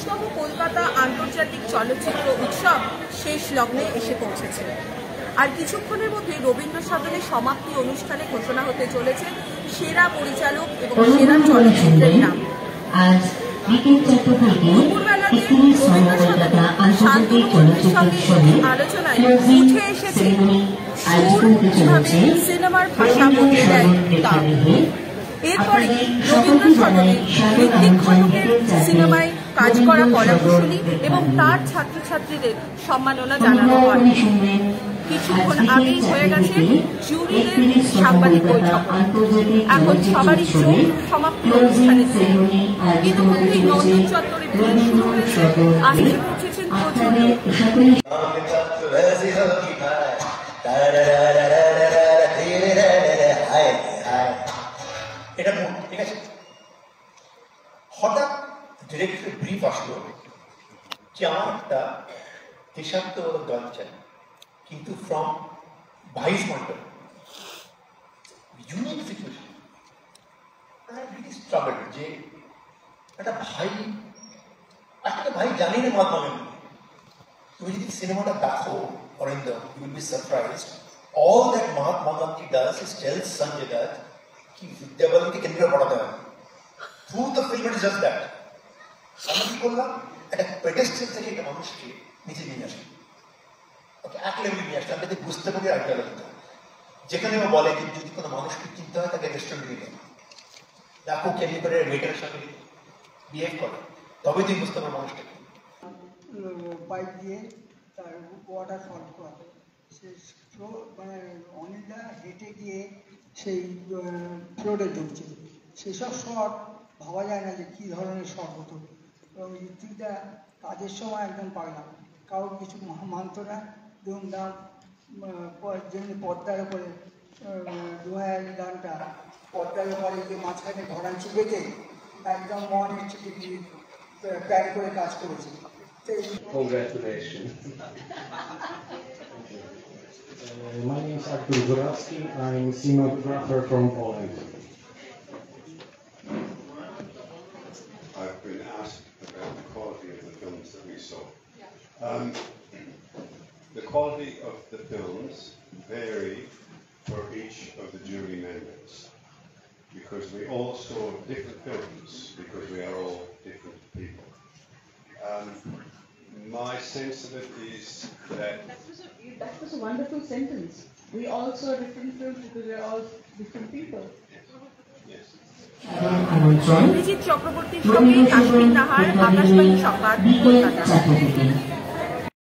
22তম কলকাতা আন্তর্জাতিক চলচ্চিত্র উৎসব শেষ লগ্নে এসে পৌঁছেছে। আর কিছুক্ষণের মধ্যে রবীন্দ্র সদনে সমাপ্তি অনুষ্ঠানে ঘোষণা হতে চলেছে সেরা পরিচালক এবং সেরা চলচ্চিত্রের নাম। দুপুরবেলাতে রবীন্দ্র সদনে শান্তনু কর্মীর সঙ্গে আলোচনায় উঠে এসেছে সুর কিভাবে সিনেমার ভাষা বদলে দেয় তা। এরপরে রবীন্দ্র সদনে ঋত্বিক ঘটকের সিনেমায় কাজ করা কলাকুশলী এবং তার ছাত্রছাত্রীদের সম্মাননা জানানো হয়। কিছুক্ষণ আগেই হয়ে গেছে জুরিদের সাংবাদিক বৈঠক। এখন সবারই চোখ সমাপ্তি অনুষ্ঠানে। ইতিমধ্যেই নন্দন চত্বরে ভিড় শুরু হয়েছে, আসতে পৌঁছেছেন প্রচুর লোক। এটা ঠিক আছে। হঠাৎ ডিরেক্টর ব্রিফ আসলো যে আমার একটা দেশাত্মবোধক গান চাই, কিন্তু from vice point of unique situation. Struggle যে একটা ভাই জানি না মহাত্মা গান্ধী। তুমি যদি সিনেমাটা দেখো Arindam, you will be surprised. All that Mahatma Gandhi does is tells Sanjay Dutt কি বিদ্যাবালনকে কেন্দ্রে পড়াতে হবে। Through the film it is just that. আমরা কি করলাম, একটা পেডেস্টাল থেকে একটা মানুষকে নিচে নিয়ে আসলাম, ওকে এক লেভেলে নিয়ে আসলাম, যাতে বুঝতে পারি আইডিওলজি। যেখানে ও বলে যে যদি কোনো মানুষকে চিনতে হয় তাকে রেস্টুরেন্ট দিয়ে দেয়, দেখো কেমনি করে ওয়েটারের সঙ্গে বিহেভ করে, তবে তুই বুঝতে পারো মানুষটাকে। পাইপ দিয়ে তার ওয়াটার ফল করা, সে মানে অনিলা হেঁটে গিয়ে সেই ফ্লোরে ঢুকছে। সেসব শট ভাবা যায় না যে কী ধরনের শট হতো। এবং ঋত্বিকদা কাজের সময় একদম পাগলা, কারোর কিছু মানত না। ধুমধাম যেমনি পর্দার উপরে দোহাইয়ালি গানটা পর্দার উপরে যে মাঝখানে ঘরাঞ্চি বেঁধে একদম মন ইচ্ছে প্ল্যান করে কাজ করেছে। Congratulations. My name is Artur Gorawski. I'm a cinematographer from Poland. I've been asked about the quality of the films that we saw. The quality of the films vary for each of the jury members, because we all saw different films, because we are all different people. My sense of it is that was a wonderful sentence. We all saw different films because we are all different people. yes. Abhijit চক্রবর্তীর সঙ্গে কাশ্মীর নাহার, আকাশবাণী সংবাদ, কলকাতা।